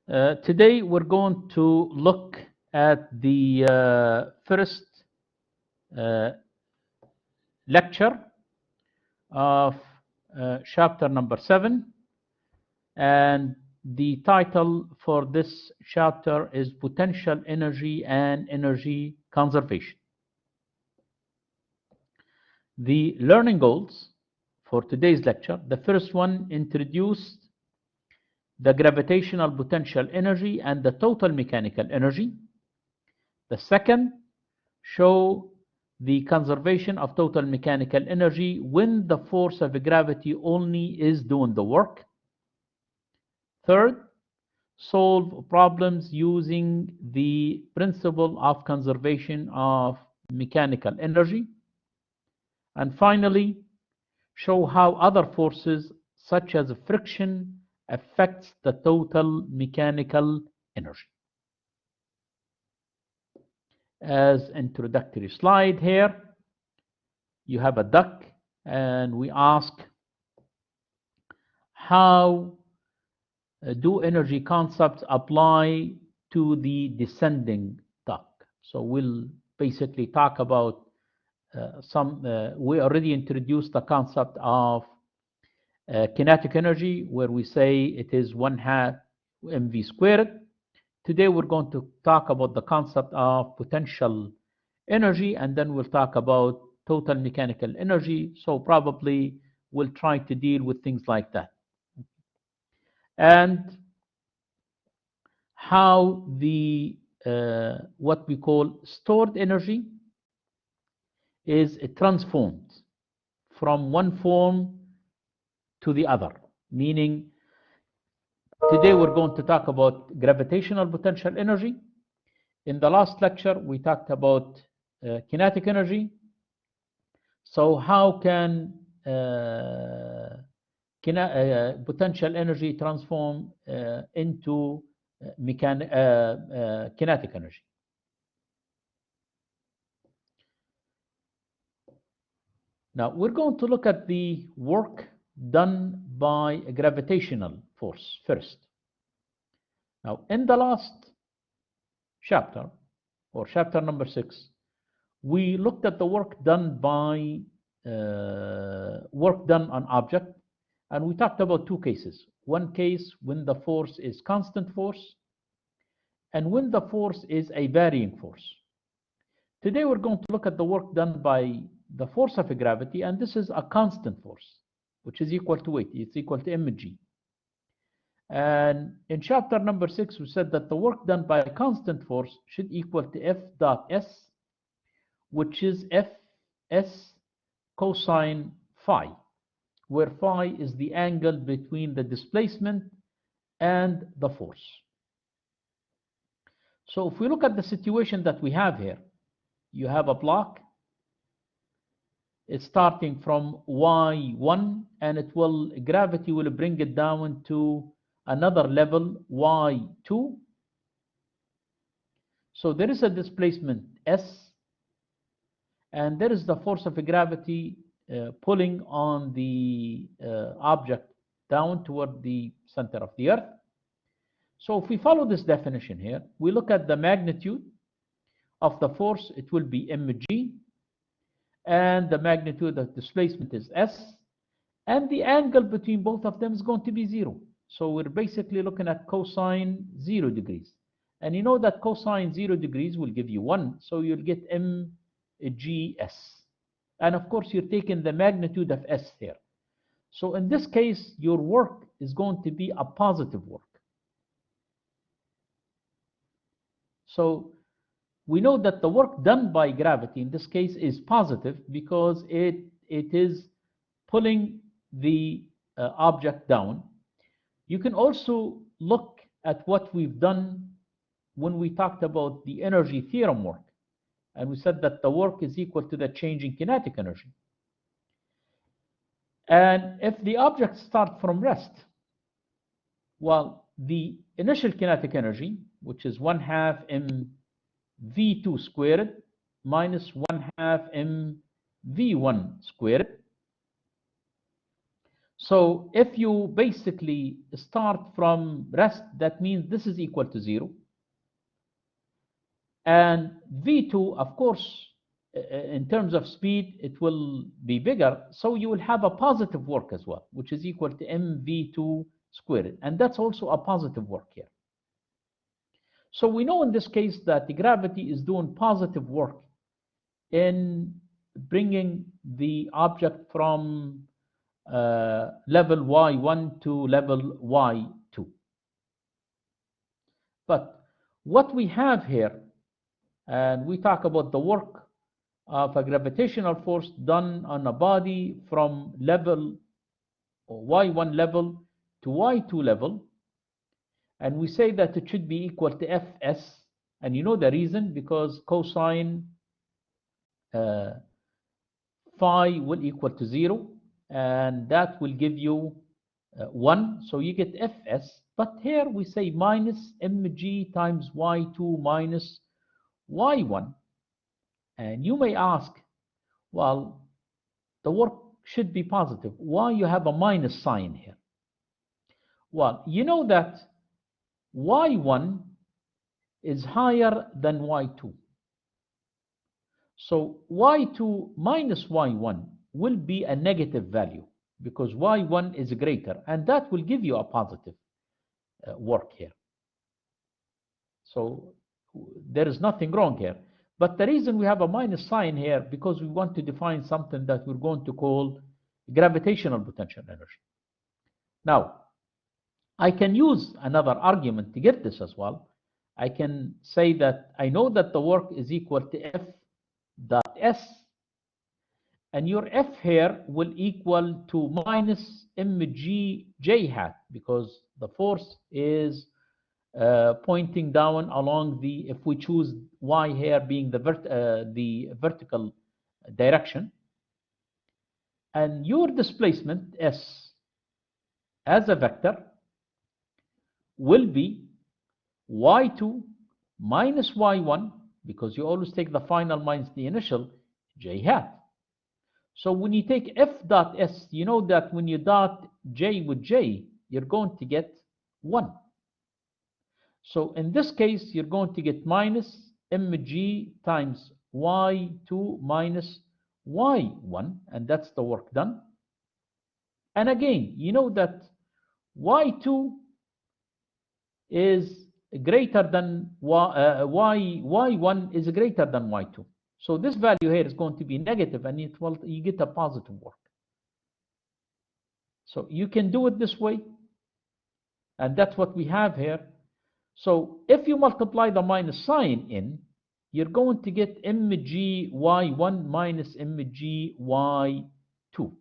Today we're going to look at the first uh, lecture of chapter number 7, and the title for this chapter is Potential Energy and Energy Conservation. The learning goals for today's lecture: the first one introduced the gravitational potential energy and the total mechanical energy. The second, show the conservation of total mechanical energy when the force of gravity only is doing the work. Third, solve problems using the principle of conservation of mechanical energy. And finally, show how other forces such as friction affects the total mechanical energy. As introductory slide here, you have a duck, and we ask how do energy concepts apply to the descending duck. So we'll basically talk about we already introduced the concept of kinetic energy, where we say it is 1/2 mv squared. Today we're going to talk about the concept of potential energy, and then we'll talk about total mechanical energy. So probably we'll try to deal with things like that. And how the what we call stored energy is transformed from one form to the other. Meaning, today we're going to talk about gravitational potential energy. In the last lecture, we talked about kinetic energy. So how can potential energy transform into kinetic energy? Now, we're going to look at the work done by a gravitational force first. Now, in the last chapter, or chapter number 6, we looked at the work done by on object, and we talked about two cases. One case when the force is constant force, and when the force is a varying force. Today we're going to look at the work done by the force of gravity, and this is a constant force, which is equal to weight. It's equal to mg. And in chapter number 6, we said that the work done by a constant force should equal to F dot S, which is Fs cosine phi, where phi is the angle between the displacement and the force. So if we look at the situation that we have here, you have a block. It's starting from y1, and gravity will bring it down to another level, y2. So there is a displacement S, and there is the force of gravity pulling on the object down toward the center of the Earth. So if we follow this definition here, we look at the magnitude of the force. It will be mg, and the magnitude of displacement is S, and the angle between both of them is going to be 0. So we're basically looking at cosine 0 degrees. And you know that cosine 0 degrees will give you 1, so you'll get mgs. And of course, you're taking the magnitude of S here. So in this case, your work is going to be a positive work. So we know that the work done by gravity in this case is positive because it is pulling the object down. You can also look at what we've done when we talked about the energy theorem work, and we said that the work is equal to the change in kinetic energy. And if the object starts from rest, well, the initial kinetic energy, which is 1/2 mv2 squared minus 1/2 mv1 squared. So if you basically start from rest, that means this is equal to 0. And V2, of course, in terms of speed, it will be bigger. So you will have a positive work as well, which is equal to mv2 squared. And that's also a positive work here. So we know in this case that the gravity is doing positive work in bringing the object from level y1 to level y2. But what we have here, and we talk about the work of a gravitational force done on a body from level y1 level to y2 level, and we say that it should be equal to Fs, and you know the reason, because cosine uh, phi will equal to 0, and that will give you 1, so you get Fs. But here we say minus mg times y2 minus y1. And you may ask, well, the work should be positive. Why you have a minus sign here? Well, you know that y1 is higher than y2. So y2 minus y1 will be a negative value because y1 is greater, and that will give you a positive work here. So there is nothing wrong here. But the reason we have a minus sign here, because we want to define something that we're going to call gravitational potential energy. Now, I can use another argument to get this as well. I can say that I know that the work is equal to F dot S, and your F here will equal to minus mg j hat, because the force is pointing down along the, if we choose y here being the vertical direction, and your displacement S as a vector will be y2 minus y1, because you always take the final minus the initial, j hat. So when you take F dot S, you know that when you dot j with j, you're going to get 1. So in this case, you're going to get minus mg times y2 minus y1, and that's the work done. And again, you know that y2 is greater than y1 is greater than y2. So this value here is going to be negative, and you get a positive work. So you can do it this way, and that's what we have here. So if you multiply the minus sign in, you're going to get mg y1 minus mg y2.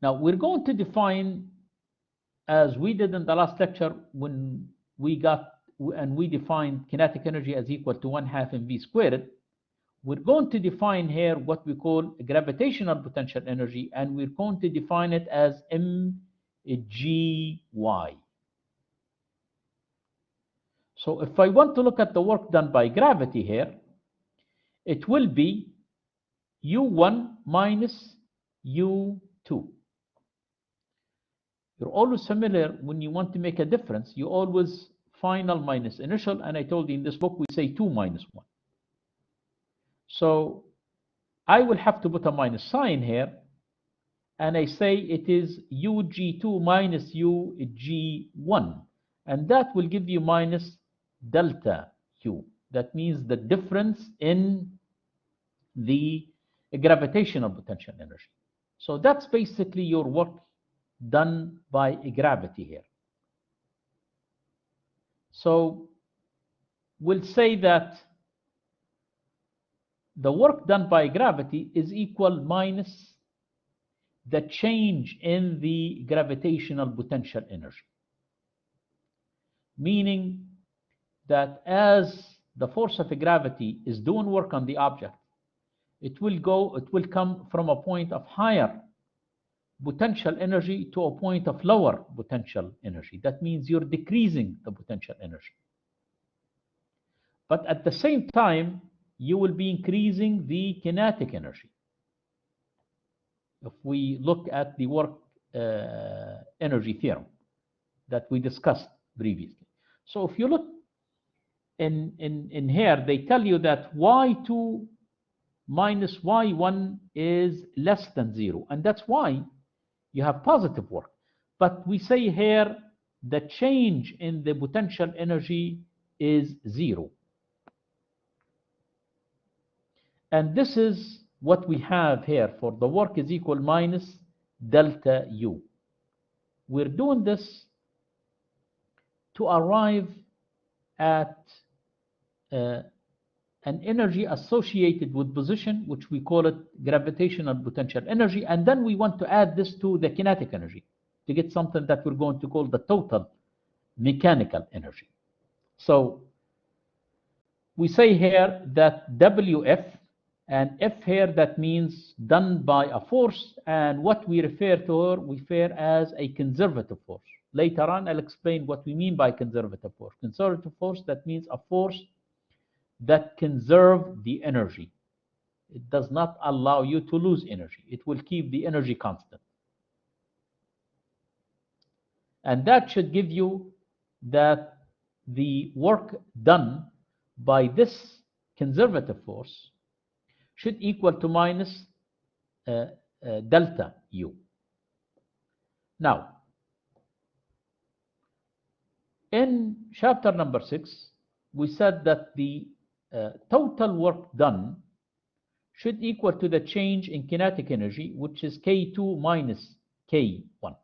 Now we're going to define, as we did in the last lecture when we defined kinetic energy as equal to 1/2 mv squared, we're going to define here what we call gravitational potential energy, and we're going to define it as mgy. So if I want to look at the work done by gravity here, it will be u1 minus u2. You're always familiar when you want to make a difference, you always final minus initial, and I told you in this book we say 2 minus 1. So I will have to put a minus sign here, and I say it is ug2 minus ug1, and that will give you minus delta u. That means the difference in the gravitational potential energy. So that's basically your work done by gravity here. So we'll say that the work done by gravity is equal minus the change in the gravitational potential energy. Meaning that as the force of gravity is doing work on the object, it will come from a point of higher potential energy to a point of lower potential energy. That means you're decreasing the potential energy. But at the same time, you will be increasing the kinetic energy. if we look at the work energy theorem that we discussed previously. So if you look in here, they tell you that y2 minus y1 is less than 0, and that's why you have positive work. But we say here the change in the potential energy is 0. And this is what we have here for the work is equal minus delta U. We're doing this to arrive at an energy associated with position, which we call it gravitational potential energy, and then we want to add this to the kinetic energy to get something that we're going to call the total mechanical energy. So we say here that WF, and F here, that means done by a force, and what we refer as a conservative force. Later on, I'll explain what we mean by conservative force. Conservative force, that means a force that conserves the energy. It does not allow you to lose energy. It will keep the energy constant. And that should give you that the work done by this conservative force should equal to minus delta U. Now, in chapter number 6, we said that the total work done should equal to the change in kinetic energy, which is K2 minus K1.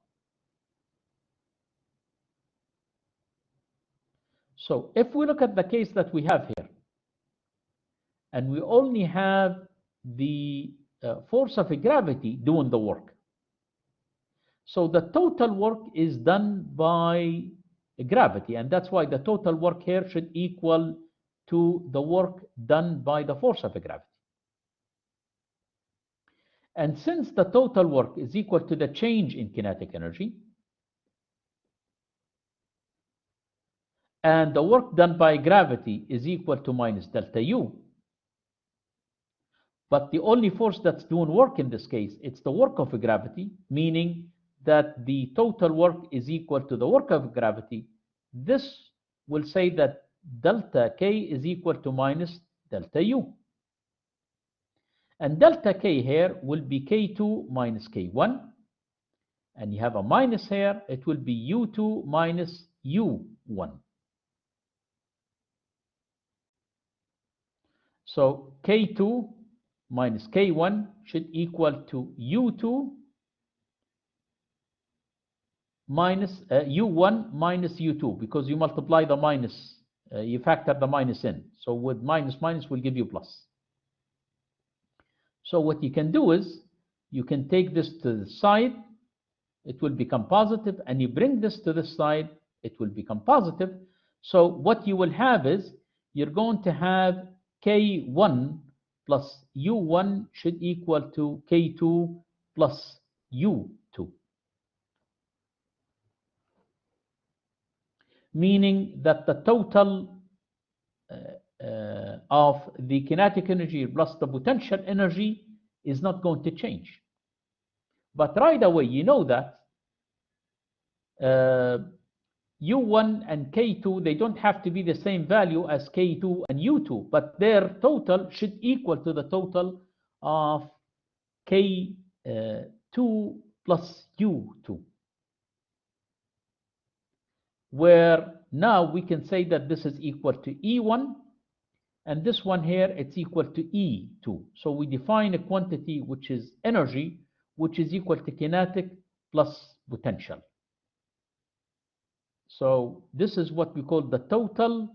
So if we look at the case that we have here, and we only have the force of gravity doing the work, so the total work is done by gravity, and that's why the total work here should equal to the work done by the force of gravity. And since the total work is equal to the change in kinetic energy, and the work done by gravity is equal to minus delta U, but the only force that's doing work in this case, it's the work of gravity, meaning that the total work is equal to the work of gravity. This will say that delta K is equal to minus delta U. And delta K here will be K2 minus K1. And you have a minus here, it will be U2 minus U1. So K2 minus K1 should equal to U2 minus U1 minus U2, because you multiply the minus, you factor the minus in. So with minus, minus will give you plus. So what you can do is, you can take this to the side, it will become positive, and you bring this to the side, it will become positive. So what you will have is, you're going to have K1 plus U1 should equal to K2 plus U2. Meaning that the total of the kinetic energy plus the potential energy is not going to change. But right away, you know that U1 and K2, they don't have to be the same value as K2 and U2, but their total should equal to the total of K2 plus U2. Where now we can say that this is equal to E1, and this one here, it's equal to E2. So we define a quantity which is energy, which is equal to kinetic plus potential. So this is what we call the total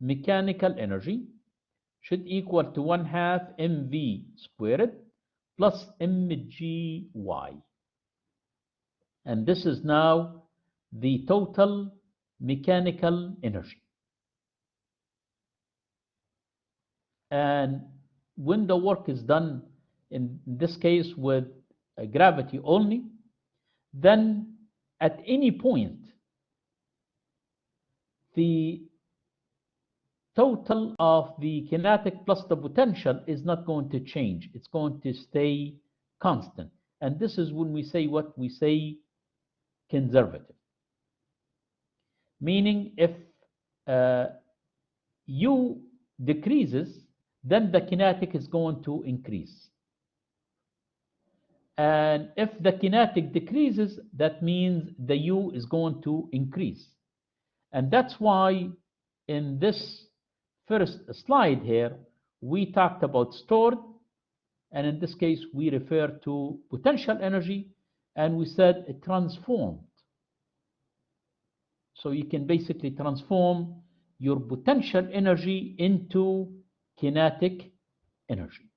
mechanical energy, should equal to 1/2 mv squared plus mgy. And this is now the total mechanical energy. And when the work is done, in this case with gravity only, then at any point, the total of the kinetic plus the potential is not going to change. It's going to stay constant. And this is when we say what we say conservative. Meaning if U decreases, then the kinetic is going to increase. And if the kinetic decreases, that means the U is going to increase. And that's why in this first slide here, we talked about stored, and in this case, we refer to potential energy, and we said it transformed. So you can basically transform your potential energy into kinetic energy.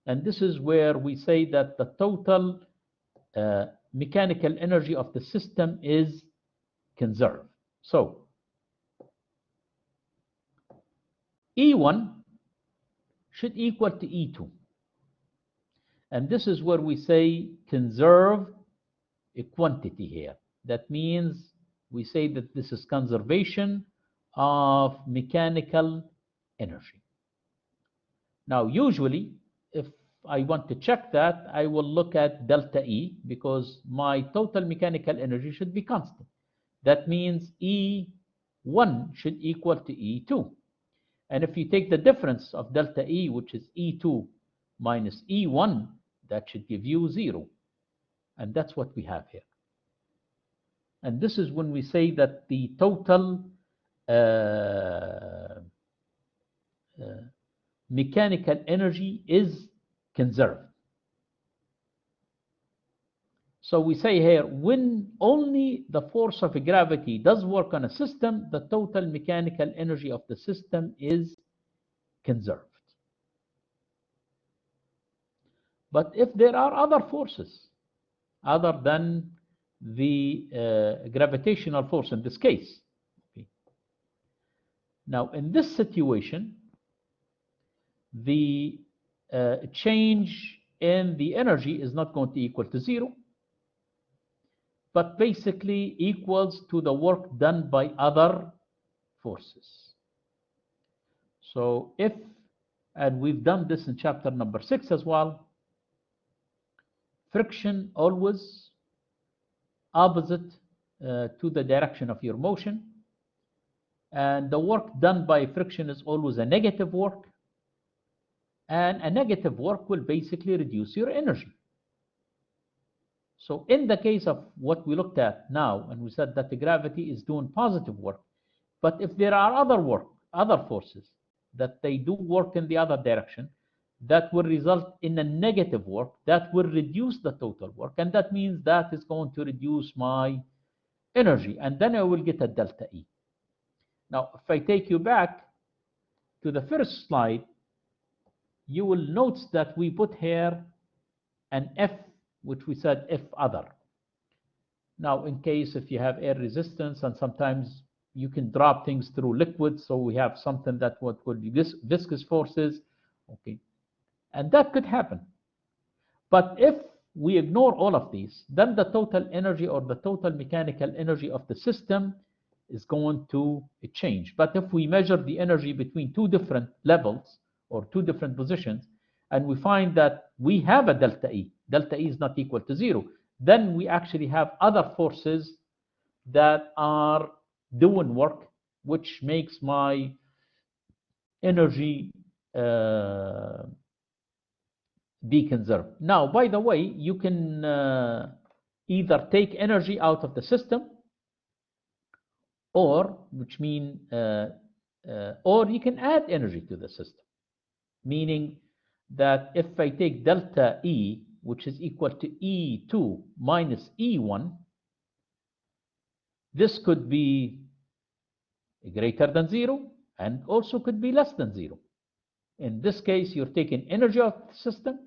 And this is where we say that the total mechanical energy of the system is conserved. So E1 should equal to E2. And this is where we say conserve a quantity here. That means we say that this is conservation of mechanical energy. Now, usually, if I want to check that, I will look at delta E, because my total mechanical energy should be constant. That means E1 should equal to E2. And if you take the difference of delta E, which is E2 minus E1, that should give you 0. And that's what we have here. And this is when we say that the total mechanical energy is conserved. So we say here, when only the force of gravity does work on a system, the total mechanical energy of the system is conserved. But if there are other forces other than the gravitational force in this case, okay. Now in this situation, the change in the energy is not going to equal to 0, but basically equals to the work done by other forces. So if, and we've done this in chapter number 6 as well, friction always opposite to the direction of your motion, and the work done by friction is always a negative work, and a negative work will basically reduce your energy. So in the case of what we looked at now, and we said that the gravity is doing positive work, but if there are other forces that they do work in the other direction, that will result in a negative work that will reduce the total work, and that means that is going to reduce my energy, and then I will get a delta E. Now, if I take you back to the first slide, you will notice that we put here an F, which we said F other. Now, in case if you have air resistance, and sometimes you can drop things through liquids, so we have something that what would be viscous forces, okay, and that could happen. But if we ignore all of these, then the total energy or the total mechanical energy of the system is going to change. But if we measure the energy between two different levels or two different positions, and we find that we have a delta E is not equal to 0, then we actually have other forces that are doing work, which makes my energy be conserved. Now, by the way, you can either take energy out of the system, or which mean or you can add energy to the system, meaning that if I take delta E, which is equal to E2 minus E1, this could be greater than 0 and also could be less than 0. In this case, you're taking energy of the system,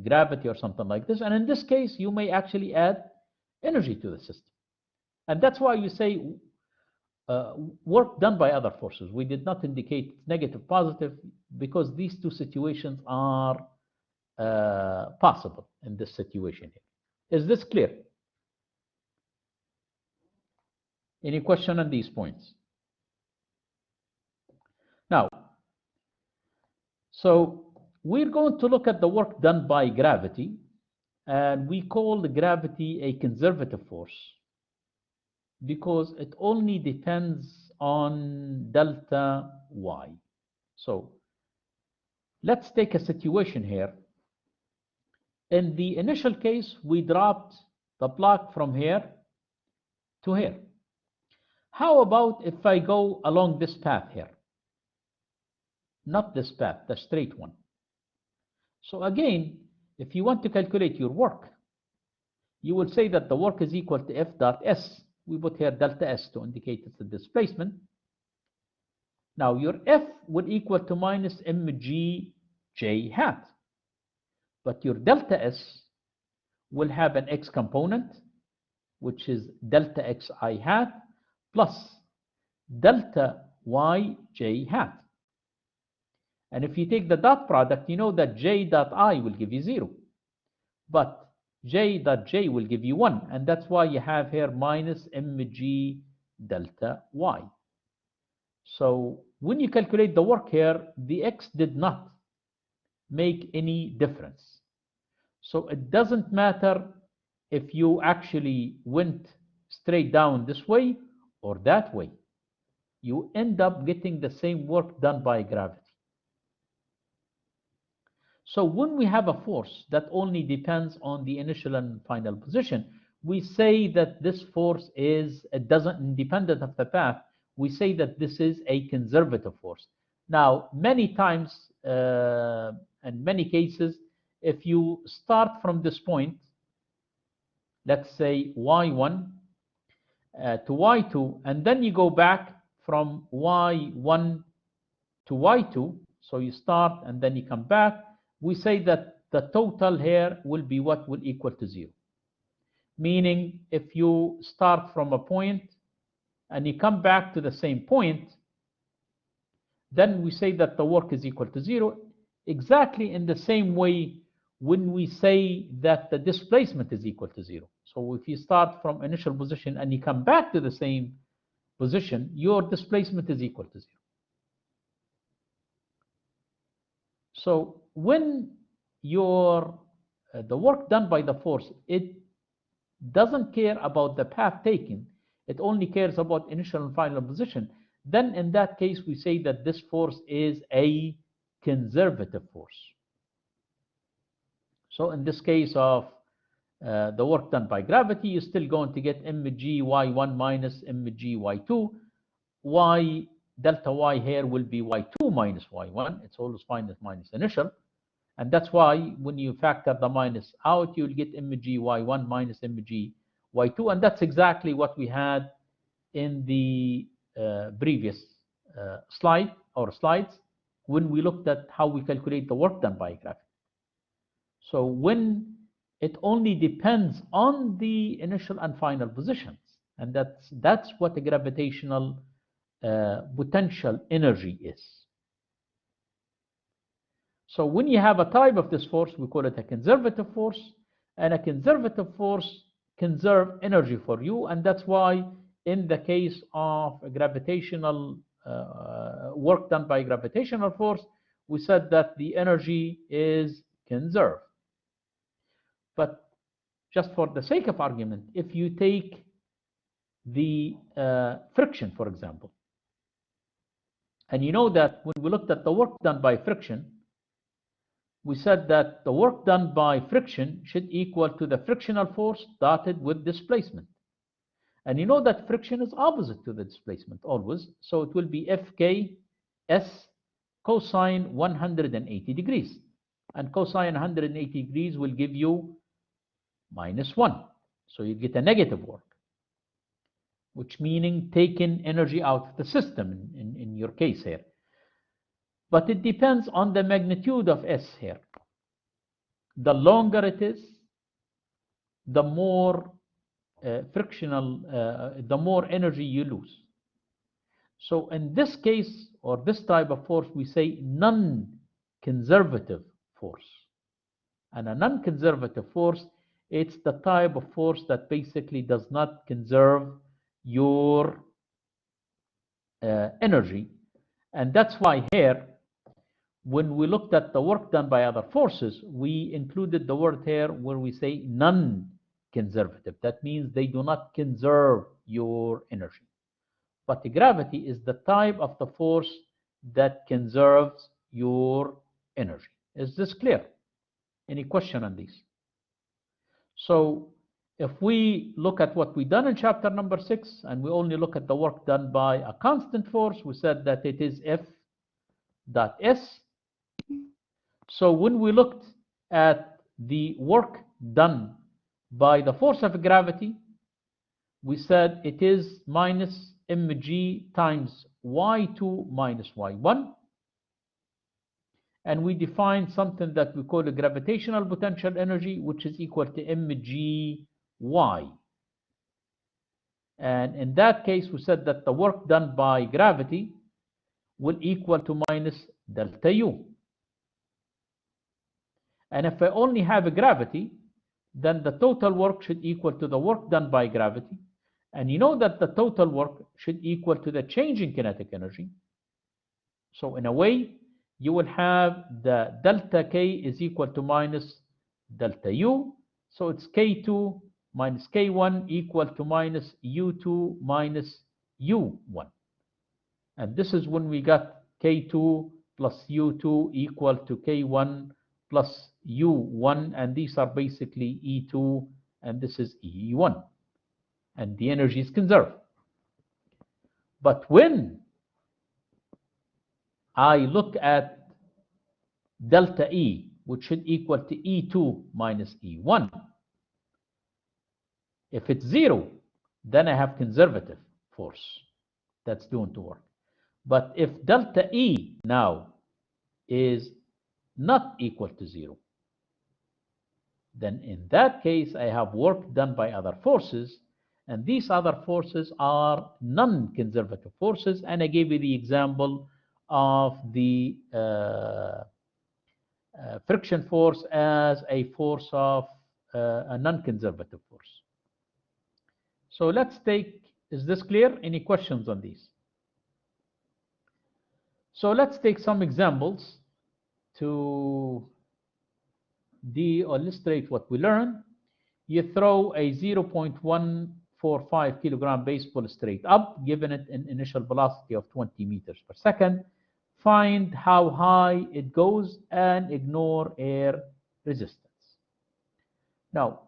gravity or something like this, and in this case, you may actually add energy to the system. And that's why you say work done by other forces. We did not indicate negative, positive, because these two situations are possible in this situation here. Is this clear? Any question on these points? Now, so we're going to look at the work done by gravity, And we call the gravity a conservative force because it only depends on delta y. So let's take a situation here. In the initial case, we dropped the block from here to here. How about if I go along this path here? Not this path, the straight one. So again, if you want to calculate your work, you will say that the work is equal to F dot S. We put here delta S to indicate it's the displacement. Now your F will equal to minus mg j hat. But your delta S will have an X component, which is delta xi hat, plus delta y j hat. And if you take the dot product, you know that j dot I will give you 0. But j dot j will give you 1. And that's why you have here minus mg delta y. So when you calculate the work here, the x did not make any difference. So it doesn't matter if you actually went straight down this way or that way. You end up getting the same work done by gravity. So when we have a force that only depends on the initial and final position, we say that this force is independent of the path. We say that this is a conservative force. Now, many times and many cases, if you start from this point, let's say y1 to y2, and then you go back from y1 to y2, so you start and then you come back, we say that the total here will be what will equal to 0. Meaning, if you start from a point and you come back to the same point, then we say that the work is equal to 0, exactly in the same way when we say that the displacement is equal to 0. So if you start from initial position and you come back to the same position, your displacement is equal to 0. So when the work done by the force, it doesn't care about the path taken, it only cares about initial and final position, then in that case we say that this force is a conservative force. So in this case of the work done by gravity, you're still going to get mg y1 minus mg y2. Delta y here will be y2 minus y1. It's always minus initial. And that's why when you factor the minus out, you'll get mg y1 minus mg y2. And that's exactly what we had in the previous slide or slides when we looked at how we calculate the work done by gravity. So when it only depends on the initial and final positions, and that's what the gravitational potential energy is. So when you have a type of this force, we call it a conservative force, and a conservative force conserves energy for you, and that's why in the case of a gravitational work done by gravitational force, we said that the energy is conserved. But just for the sake of argument, if you take the friction, for example, and you know that when we looked at the work done by friction, we said that the work done by friction should equal to the frictional force dotted with displacement. And you know that friction is opposite to the displacement always, so it will be Fks cosine 180 degrees. And cosine 180 degrees will give you -1. So you get a negative work, which meaning taking energy out of the system in your case here. But it depends on the magnitude of S here. The longer it is, the more the more energy you lose. So in this case, or this type of force, we say non-conservative force. And a non-conservative force, it's the type of force that basically does not conserve your energy. And that's why here when we looked at the work done by other forces, we included the word here where we say non-conservative. That means they do not conserve your energy. But gravity is the type of the force that conserves your energy. Is this clear? Any question on this? So if we look at what we done in chapter number 6 and we only look at the work done by a constant force, we said that it is F dot S. So when we looked at the work done by the force of gravity, we said it is minus mg times y2 minus y1. And we defined something that we call a gravitational potential energy, which is equal to mgy. And in that case, we said that the work done by gravity will equal to minus delta U. And if I only have a gravity, then the total work should equal to the work done by gravity. And you know that the total work should equal to the change in kinetic energy. So in a way, you will have the delta K is equal to minus delta U. So it's K2 minus K1 equal to minus U2 minus U1. And this is when we got K2 plus U2 equal to K1 plus U1. And these are basically E2 and this is E1. And the energy is conserved. But when I look at delta E, which should equal to E2 minus E1, if it's 0, then I have conservative force that's doing to work. But if delta E now is not equal to 0, then in that case I have work done by other forces, and these other forces are non-conservative forces. And I gave you the example of the friction force as a force of a non-conservative force. So let's take, is this clear? Any questions on these? So let's take some examples to illustrate what we learned. You throw a 0.145 kilogram baseball straight up, given it an initial velocity of 20 meters per second. Find how high it goes and ignore air resistance. Now,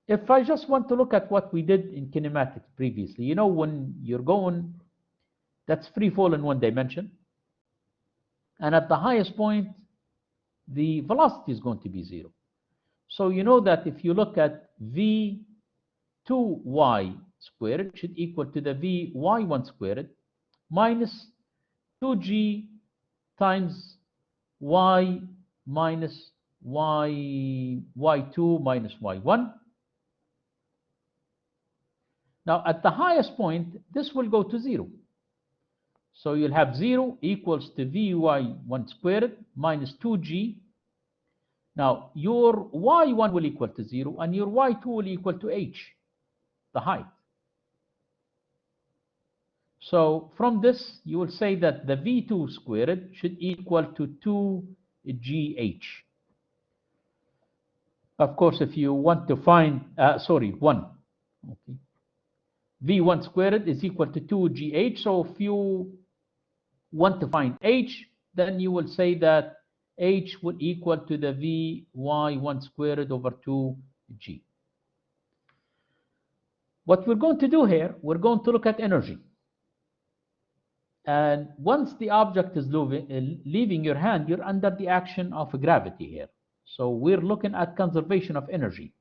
if I just want to look at what we did in kinematics previously, you know, when you're going, that's free fall in one dimension. And at the highest point, the velocity is going to be 0. So you know that if you look at V2y squared should equal to the Vy1 squared minus 2g times y minus y2 minus y1. Now at the highest point, this will go to 0. So you'll have 0 equals to Vy1 squared minus 2g. Now your y1 will equal to 0 and your y2 will equal to h, the height. So from this, you will say that the V2 squared should equal to 2gh. Of course, if you want to find, 1. Okay. V1 squared is equal to 2gh. So if you want to find h, then you will say that h would equal to the Vy1 squared over 2g. What we're going to do here, we're going to look at energy. And once the object is leaving your hand, you're under the action of gravity here. So we're looking at conservation of energy,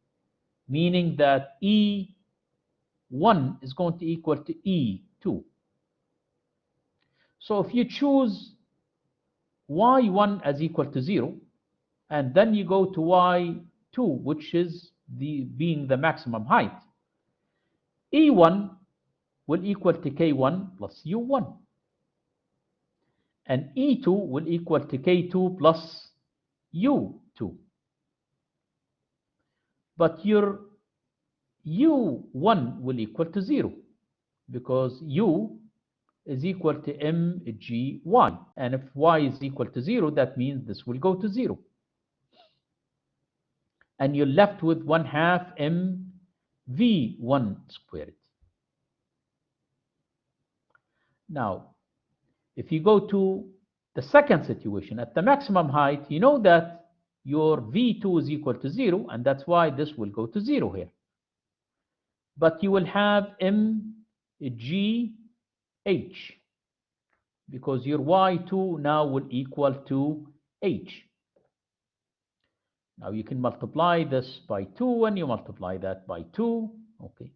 meaning that E1 is going to equal to E2. So if you choose Y1 as equal to 0, and then you go to Y2, which is being the maximum height, E1 will equal to K1 plus U1. And E2 will equal to K2 plus U2. But your U1 will equal to 0 because U is equal to mgy. And if y is equal to 0, that means this will go to 0. And you're left with 1/2 mv1 squared. Now, if you go to the second situation, at the maximum height, you know that your v2 is equal to 0, and that's why this will go to 0 here. But you will have mgh, because your y2 now will equal to h. Now you can multiply this by 2, and you multiply that by 2, okay.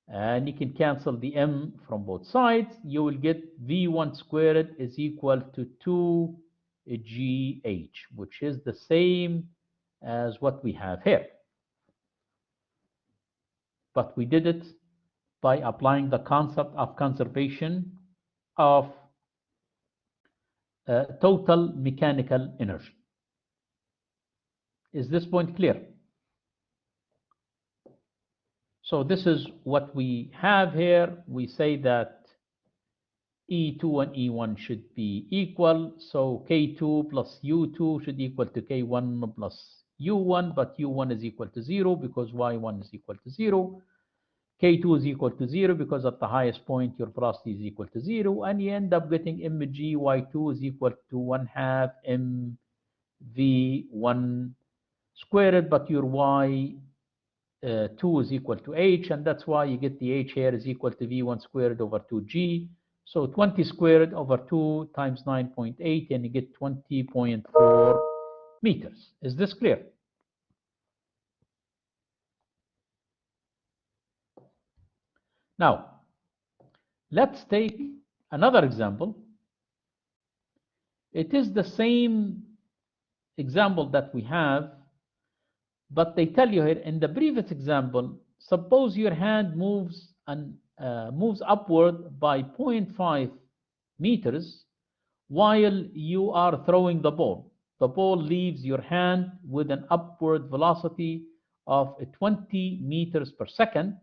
And you can cancel the m from both sides. You will get v1 squared is equal to 2gh, which is the same as what we have here. But we did it by applying the concept of conservation of total mechanical energy. Is this point clear? So this is what we have here. We say that E2 and E1 should be equal. So K2 plus U2 should equal to K1 plus U1, but U1 is equal to 0 because Y1 is equal to 0. K2 is equal to 0 because at the highest point your velocity is equal to 0, and you end up getting mg y2 is equal to 1/2 mv1 squared, but your y2 is equal to h, and that's why you get the h here is equal to v1 squared over 2g. So 20 squared over 2 times 9.8, and you get 20.4 meters. Is this clear? Now, let's take another example. It is the same example that we have, but they tell you here in the previous example, suppose your hand moves upward by 0.5 meters while you are throwing the ball. The ball leaves your hand with an upward velocity of 20 meters per second.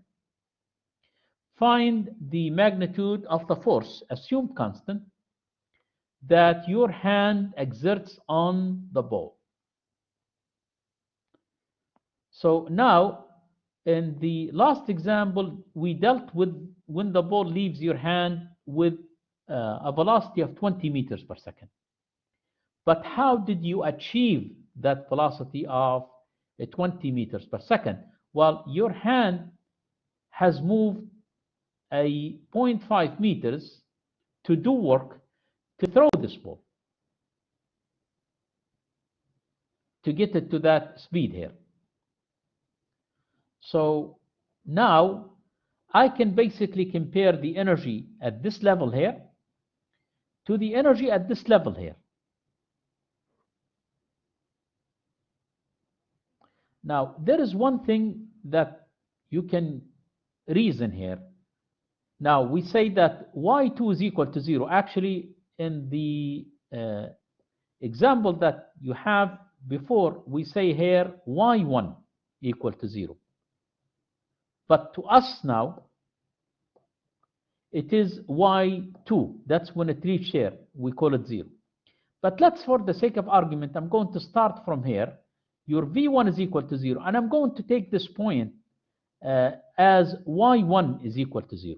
Find the magnitude of the force, assumed constant, that your hand exerts on the ball. So now, in the last example, we dealt with when the ball leaves your hand with a velocity of 20 meters per second. But how did you achieve that velocity of 20 meters per second? Well, your hand has moved a 0.5 meters to do work to throw this ball, to get it to that speed here. So now I can basically compare the energy at this level here to the energy at this level here. Now, there is one thing that you can reason here. Now, we say that y2 is equal to 0. Actually, in the example that you have before, we say here y1 equal to 0. But to us now, it is y2. That's when it reaches here. We call it 0. But let's, for the sake of argument, I'm going to start from here. Your v1 is equal to 0. And I'm going to take this point as y1 is equal to 0.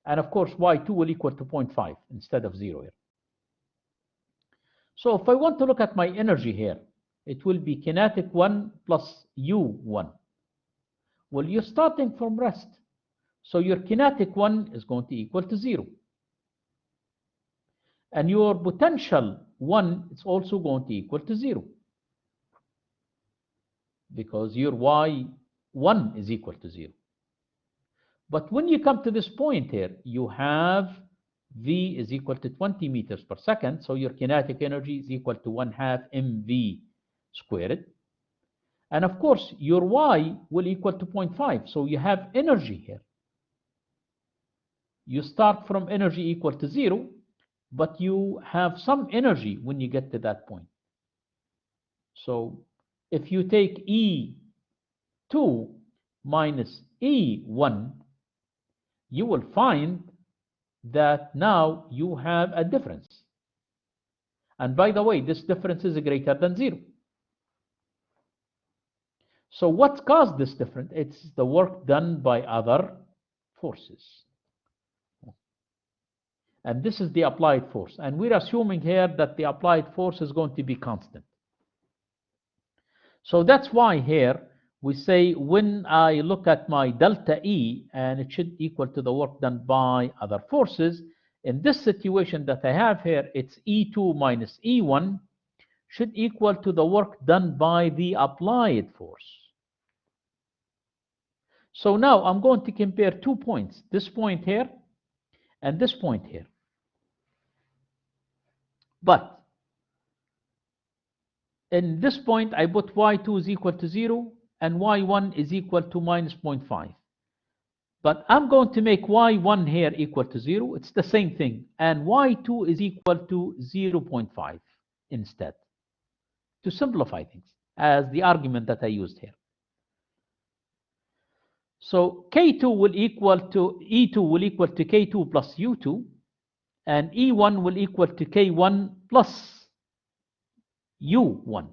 And of course, y2 will equal to 0.5 instead of 0 here. So if I want to look at my energy here, it will be kinetic 1 plus u1. Well, you're starting from rest. So your kinetic 1 is going to equal to 0. And your potential 1 is also going to equal to 0. Because your y1 is equal to 0. But when you come to this point here, you have v is equal to 20 meters per second. So your kinetic energy is equal to 1/2 mv squared. And of course, your y will equal to 0.5. So you have energy here. You start from energy equal to 0, but you have some energy when you get to that point. So if you take E2 minus E1, you will find that now you have a difference. And by the way, this difference is greater than 0. So what caused this difference? It's the work done by other forces. And this is the applied force. And we're assuming here that the applied force is going to be constant. So that's why here we say when I look at my delta E, and it should equal to the work done by other forces, in this situation that I have here, it's E2 minus E1 should equal to the work done by the applied force. So now I'm going to compare 2 points, this point here and this point here. But in this point, I put y2 is equal to 0 and y1 is equal to minus 0.5. But I'm going to make y1 here equal to 0. It's the same thing. And y2 is equal to 0.5 instead, to simplify things, as the argument that I used here. So K2 will equal to E2 will equal to K2 plus U2, and E1 will equal to K1 plus U1.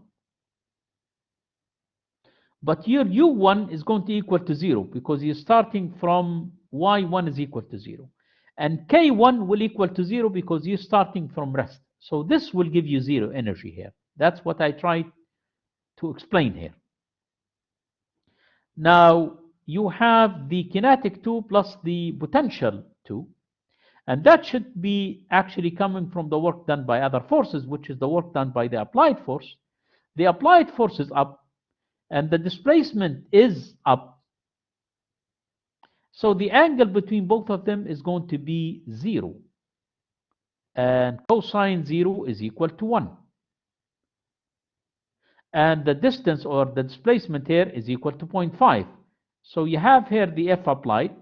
But your U1 is going to equal to 0 because you're starting from Y1 is equal to 0. And K1 will equal to 0 because you're starting from rest. So this will give you 0 energy here. That's what I tried to explain here. Now, you have the kinetic 2 plus the potential 2. And that should be actually coming from the work done by other forces, which is the work done by the applied force. The applied force is up, and the displacement is up. So the angle between both of them is going to be 0. And cosine 0 is equal to 1. And the distance or the displacement here is equal to 0.5. So you have here the F applied.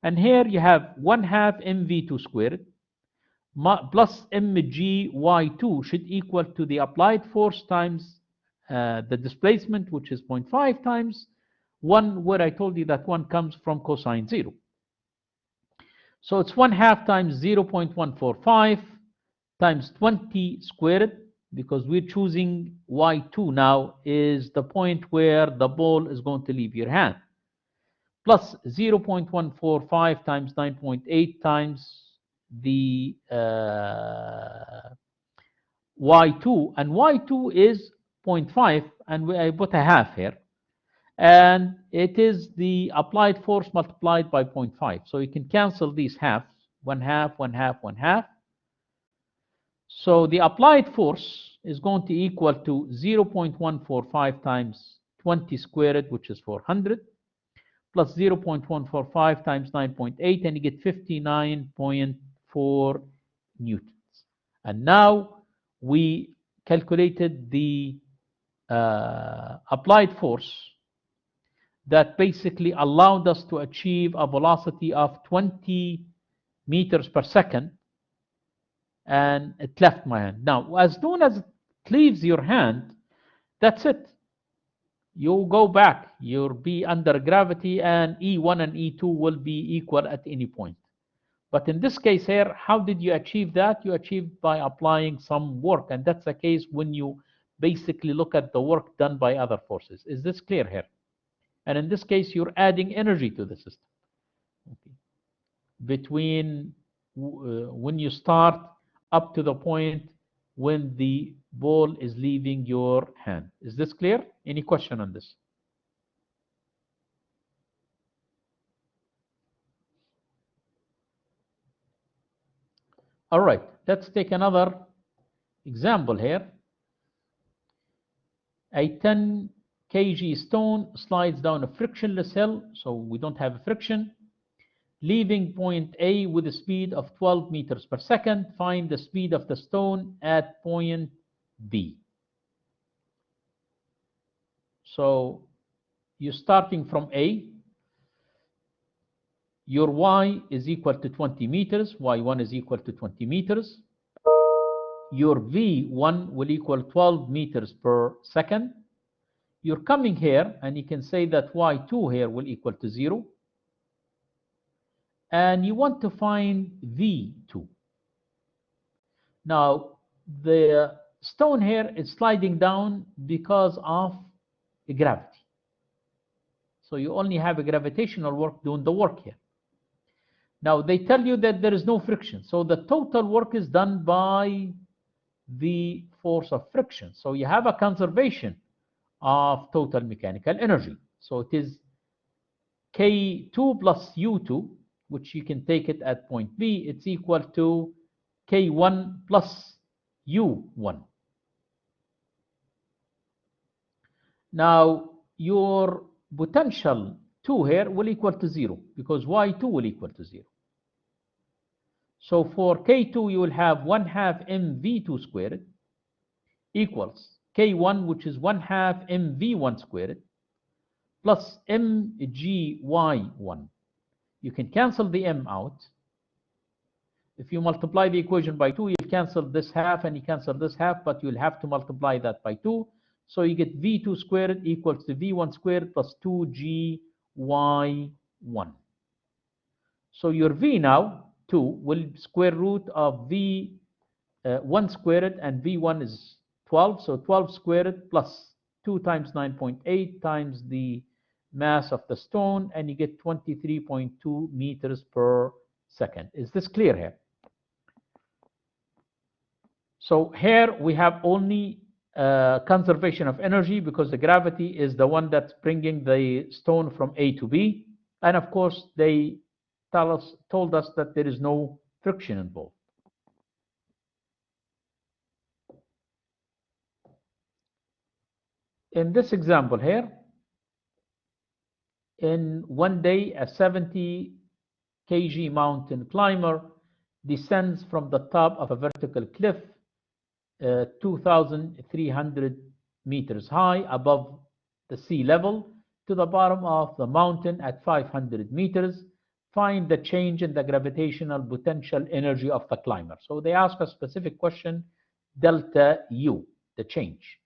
And here you have 1/2 mv2 squared plus mgy2 should equal to the applied force times the displacement, which is 0.5 times 1, where I told you that 1 comes from cosine 0. So it's 1/2 times 0.145 times 20 squared, because we're choosing y2 now is the point where the ball is going to leave your hand, plus 0.145 times 9.8 times the y2, and y2 is 0.5, and I put a half here, and it is the applied force multiplied by 0.5. So you can cancel these halves, 1/2, 1/2, 1/2. So the applied force is going to equal to 0.145 times 20 squared, which is 400, plus 0.145 times 9.8, and you get 59.4 newtons. And now we calculated the applied force that basically allowed us to achieve a velocity of 20 meters per second, and it left my hand. Now, as soon as it leaves your hand, that's it. You go back, you'll be under gravity, and E1 and E2 will be equal at any point. But in this case here, how did you achieve that? You achieved by applying some work, and that's the case when you basically look at the work done by other forces. Is this clear here? And in this case, you're adding energy to the system. Okay. Between when you start up to the point when the ball is leaving your hand. Is this clear? Any question on this? All right, let's take another example here. A 10 kg stone slides down a frictionless hill, so we don't have a friction, leaving point A with a speed of 12 meters per second. Find the speed of the stone at point B. So you're starting from A. Your y is equal to 20 meters. y1 is equal to 20 meters. Your v1 will equal 12 meters per second. You're coming here, and you can say that y2 here will equal to 0. and you want to find V2. Now, the stone here is sliding down because of gravity. So you only have a gravitational work doing the work here. Now, they tell you that there is no friction. So the total work is done by the force of friction. So you have a conservation of total mechanical energy. So it is K2 plus U2, which you can take it at point B, it's equal to K1 plus U1. Now, your potential 2 here will equal to 0 because Y2 will equal to 0. So for K2, you will have 1 half mv2 squared equals K1, which is 1 half mv1 squared, plus mgy1. You can cancel the m out. If you multiply the equation by 2, you'll cancel this half and you cancel this half, but you'll have to multiply that by 2. So you get v2 squared equals to v1 squared plus 2gy1. So your v now, 2, will square root of v1 squared, and v1 is 12. So 12 squared plus 2 times 9.8 times the mass of the stone, and you get 23.2 meters per second. Is this clear here? So here we have only conservation of energy because the gravity is the one that's bringing the stone from A to B. And of course, they told us that there is no friction involved. In this example here, in one day, a 70 kg mountain climber descends from the top of a vertical cliff 2,300 meters high above the sea level to the bottom of the mountain at 500 meters. Find the change in the gravitational potential energy of the climber. So they ask a specific question, delta U, the change.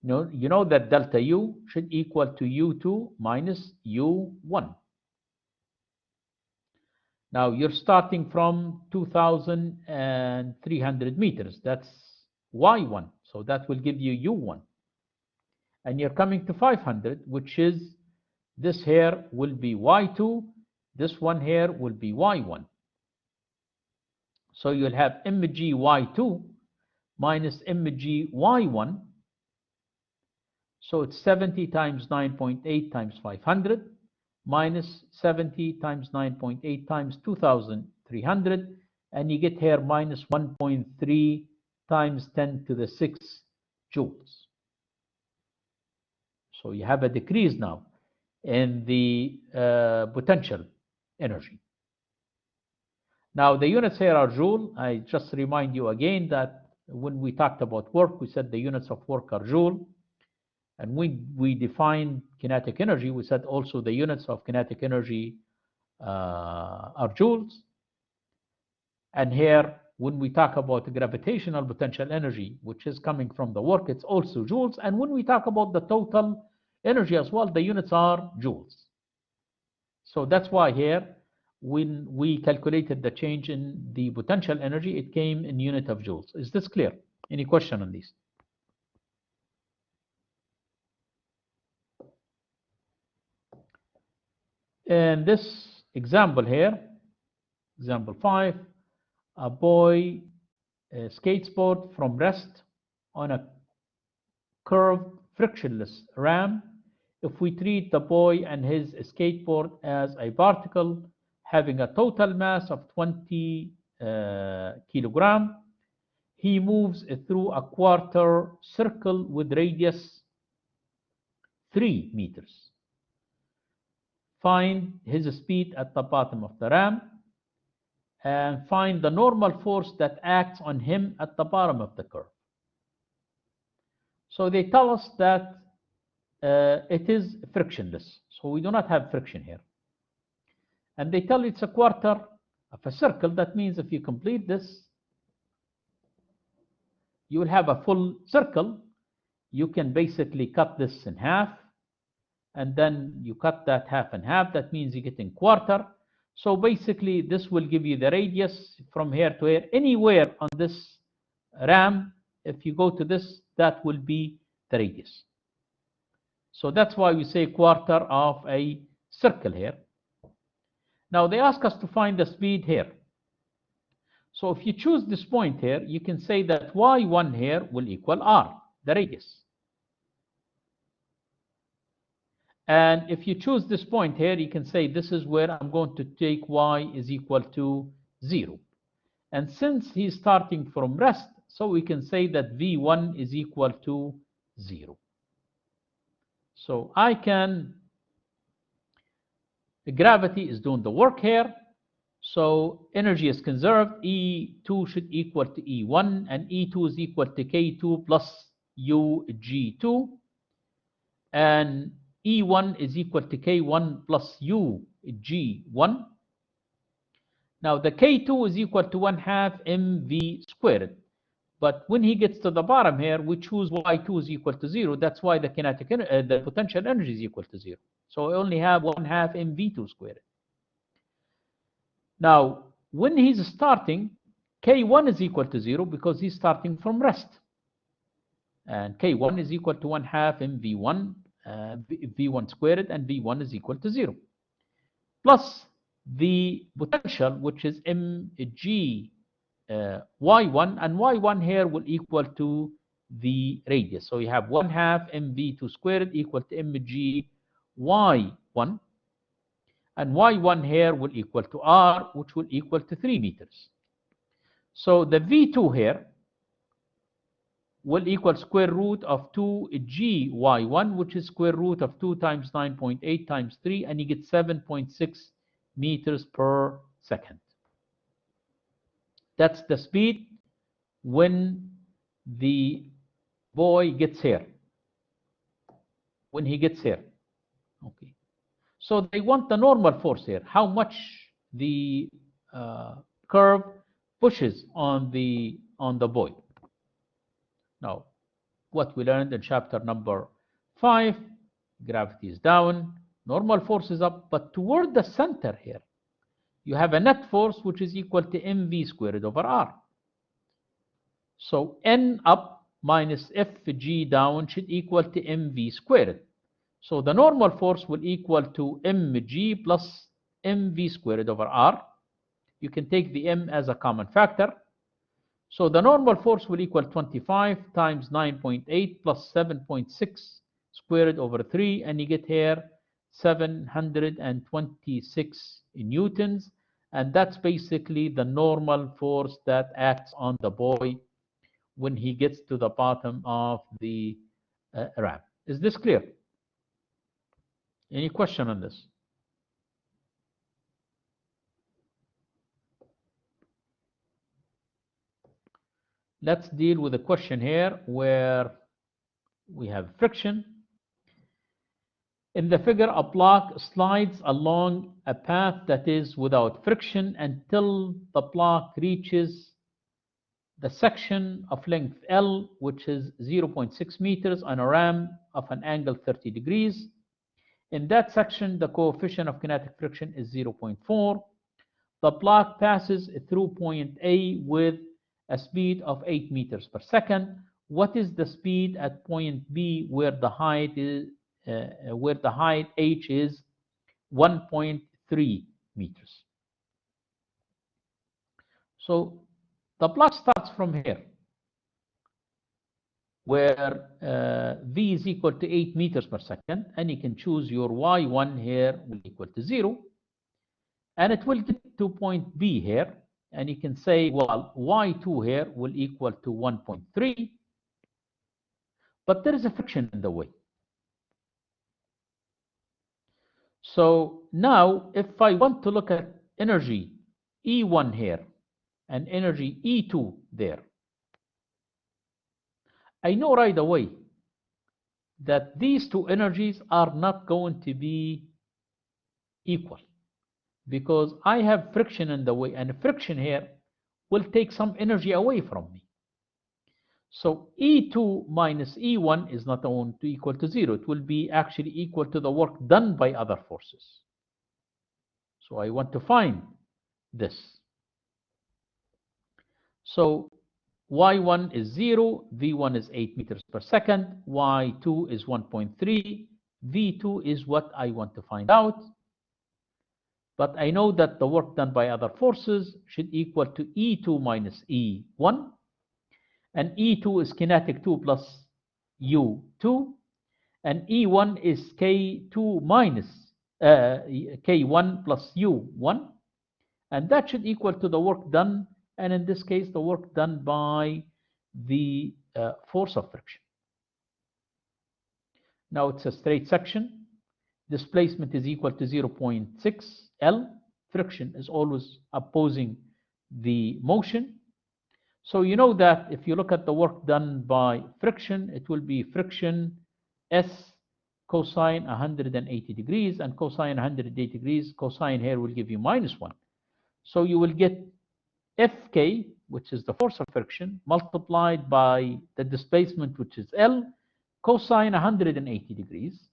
You know that delta U should equal to U2 minus U1. Now you're starting from 2,300 meters. That's Y1. So that will give you U1. And you're coming to 500, which is this here will be Y2. This one here will be Y1. So you'll have mg Y2 minus mg Y1. So it's 70 times 9.8 times 500 minus 70 times 9.8 times 2,300, and you get here minus 1.3 times 10 to the 6 joules. So you have a decrease now in the potential energy. Now the units here are joule. I just remind you again that when we talked about work, we said the units of work are joule. And when we define kinetic energy, we said also the units of kinetic energy are joules. And here, when we talk about gravitational potential energy, which is coming from the work, it's also joules. And when we talk about the total energy as well, the units are joules. So that's why here, when we calculated the change in the potential energy, it came in unit of joules. Is this clear? Any question on these? In this example here, example 5, a boy skateboard from rest on a curved frictionless ram. If we treat the boy and his skateboard as a particle having a total mass of 20 kilogram, he moves through a quarter circle with radius 3 meters. Find his speed at the bottom of the ram and find the normal force that acts on him at the bottom of the curve. So they tell us that it is frictionless. So we do not have friction here. And they tell it's a quarter of a circle. That means if you complete this, you will have a full circle. You can basically cut this in half. And then you cut that half in half. That means you get in quarter. So basically, this will give you the radius from here to here. Anywhere on this RAM, if you go to this, that will be the radius. So that's why we say quarter of a circle here. Now they ask us to find the speed here. So if you choose this point here, you can say that y1 here will equal r, the radius. And if you choose this point here, you can say this is where I'm going to take y is equal to 0. And since he's starting from rest, so we can say that v1 is equal to 0. So the gravity is doing the work here. So energy is conserved. E2 should equal to E1, and E2 is equal to K2 plus UG2. And E1 is equal to K1 plus UG1. Now the K2 is equal to 1/2 mv squared. But when he gets to the bottom here, we choose Y2 is equal to 0. That's why the the potential energy is equal to 0. So we only have 1/2 mv2 squared. Now, when he's starting, K1 is equal to 0 because he's starting from rest. And K1 is equal to 1/2 mv1, v1 squared, and v1 is equal to 0. Plus the potential, which is mg y1, and y1 here will equal to the radius. So you have 1/2 mv2 squared equal to mg y1. And y1 here will equal to r, which will equal to 3 meters. So the v2 here will equal square root of 2gy1, which is square root of 2 times 9.8 times 3, and you get 7.6 meters per second. That's the speed when the boy gets here. When he gets here. Okay. So they want the normal force here, how much the curve pushes on the boy. Now, what we learned in chapter number 5, gravity is down, normal force is up, but toward the center here, you have a net force which is equal to mv squared over r. So n up minus fg down should equal to mv squared. So the normal force will equal to mg plus mv squared over r. You can take the m as a common factor. So the normal force will equal 25 times 9.8 plus 7.6 squared over 3, and you get here 726 newtons. And that's basically the normal force that acts on the boy when he gets to the bottom of the ramp. Is this clear? Any question on this? Let's deal with a question here where we have friction. In the figure, a block slides along a path that is without friction until the block reaches the section of length L, which is 0.6 meters on a ramp of an angle 30 degrees. In that section, the coefficient of kinetic friction is 0.4. The block passes through point A with a speed of 8 meters per second. What is the speed at point B where the height is h is 1.3 meters? So the block starts from here, where v is equal to 8 meters per second, and you can choose your y1 here will equal to 0, and it will get to point B here, and you can say, well, y2 here will equal to 1.3, but there is a friction in the way. So now, if I want to look at energy E1 here and energy E2 there, I know right away that these two energies are not going to be equal, because I have friction in the way, and friction here will take some energy away from me. So E2 minus E1 is not going to equal to 0. It will be actually equal to the work done by other forces. So I want to find this. So y1 is 0, v1 is 8 meters per second, y2 is 1.3, v2 is what I want to find out. But I know that the work done by other forces should equal to E2 minus E1, and E2 is kinetic 2 plus U2, and E1 is K2 minus K1 plus U1, and that should equal to the work done, and in this case the work done by the force of friction. Now it's a straight section. Displacement is equal to 0.6 L. Friction is always opposing the motion. So you know that if you look at the work done by friction, it will be friction S cosine 180 degrees, and cosine 180 degrees, cosine here will give you -1. So you will get Fk, which is the force of friction, multiplied by the displacement, which is L, cosine 180 degrees.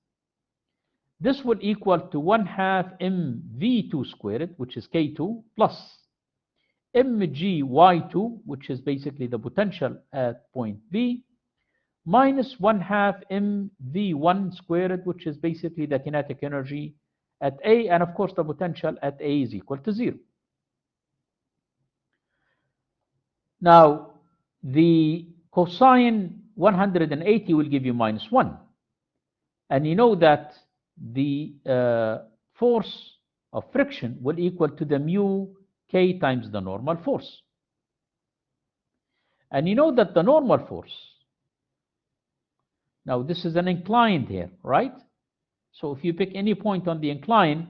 This will equal to 1/2 mv2 squared, which is K2, plus mgy2, which is basically the potential at point B, minus 1/2 mv1 squared, which is basically the kinetic energy at A, and of course the potential at A is equal to 0. Now, the cosine 180 will give you -1. And you know that the force of friction will equal to the mu K times the normal force. And you know that the normal force, now this is an inclined here, right? So if you pick any point on the incline,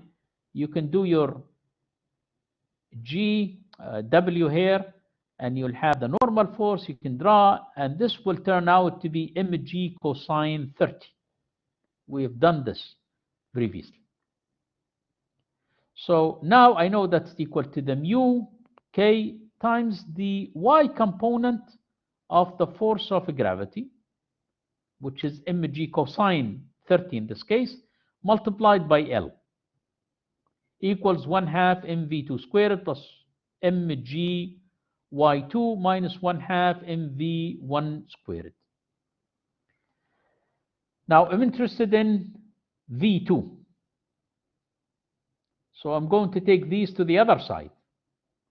you can do your G, W here, and you'll have the normal force you can draw, and this will turn out to be mg cosine 30. We have done this previously. So now I know that's equal to the mu K times the y component of the force of gravity, which is mg cosine 30 in this case, multiplied by L, equals 1/2 mv2 squared plus mg y2 minus 1/2 mv1 squared. Now I'm interested in v2. So I'm going to take these to the other side.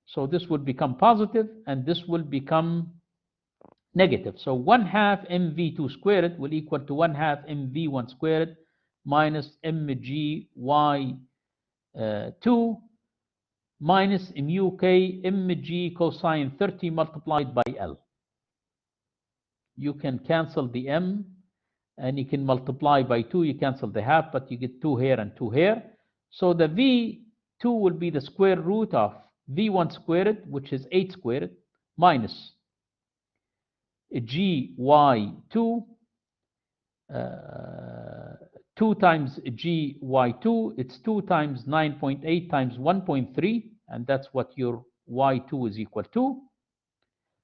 So this will become positive and this will become negative. So 1/2 mv2 squared will equal to 1/2 mv1 squared minus mgy2 minus mu k mg cosine 30 multiplied by L. You can cancel the m and you can multiply by 2. You cancel the half, but you get 2 here and 2 here. So the v2 will be the square root of v1 squared, which is 8 squared, minus gy2, 2 times gy2, it's 2 times 9.8 times 1.3, and that's what your y2 is equal to,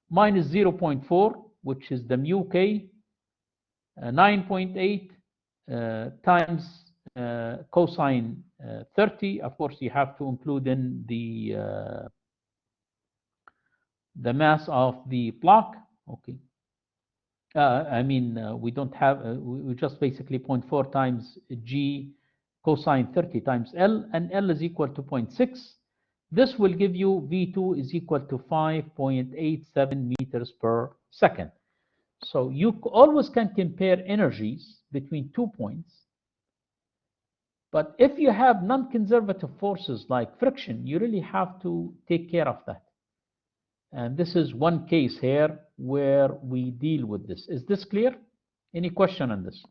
minus 0.4, which is the mu k, 9.8 times cosine 30. Of course, you have to include in the mass of the block. Okay. We don't have, we just basically 0.4 times g cosine 30 times L, and L is equal to 0.6. This will give you V2 is equal to 5.87 meters per second. So you always can compare energies between 2 points. But if you have non-conservative forces like friction, you really have to take care of that. And this is one case here where we deal with this. Is this clear? Any question on this?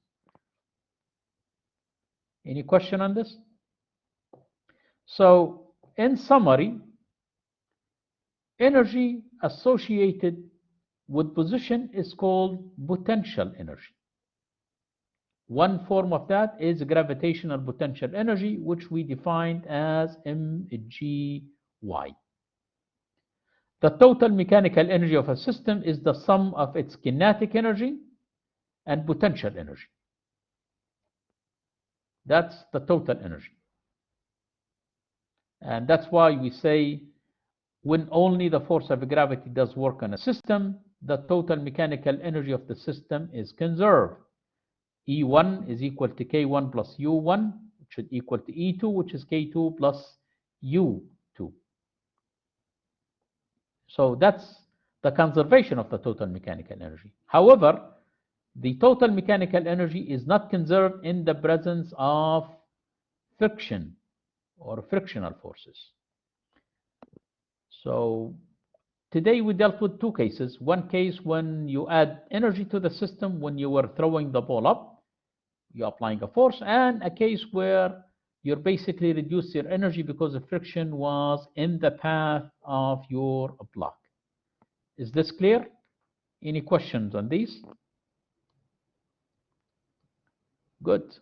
Any question on this? So, in summary, energy associated with position is called potential energy. One form of that is gravitational potential energy, which we defined as mgy. The total mechanical energy of a system is the sum of its kinetic energy and potential energy. That's the total energy. And that's why we say when only the force of gravity does work on a system, the total mechanical energy of the system is conserved. E1 is equal to K1 plus U1, which should equal to E2, which is K2 plus U2. So that's the conservation of the total mechanical energy. However, the total mechanical energy is not conserved in the presence of friction or frictional forces. So today we dealt with two cases. One case when you add energy to the system when you were throwing the ball up, you're applying a force, and a case where you're basically reduced your energy because the friction was in the path of your block. Is this clear? Any questions on these? Good.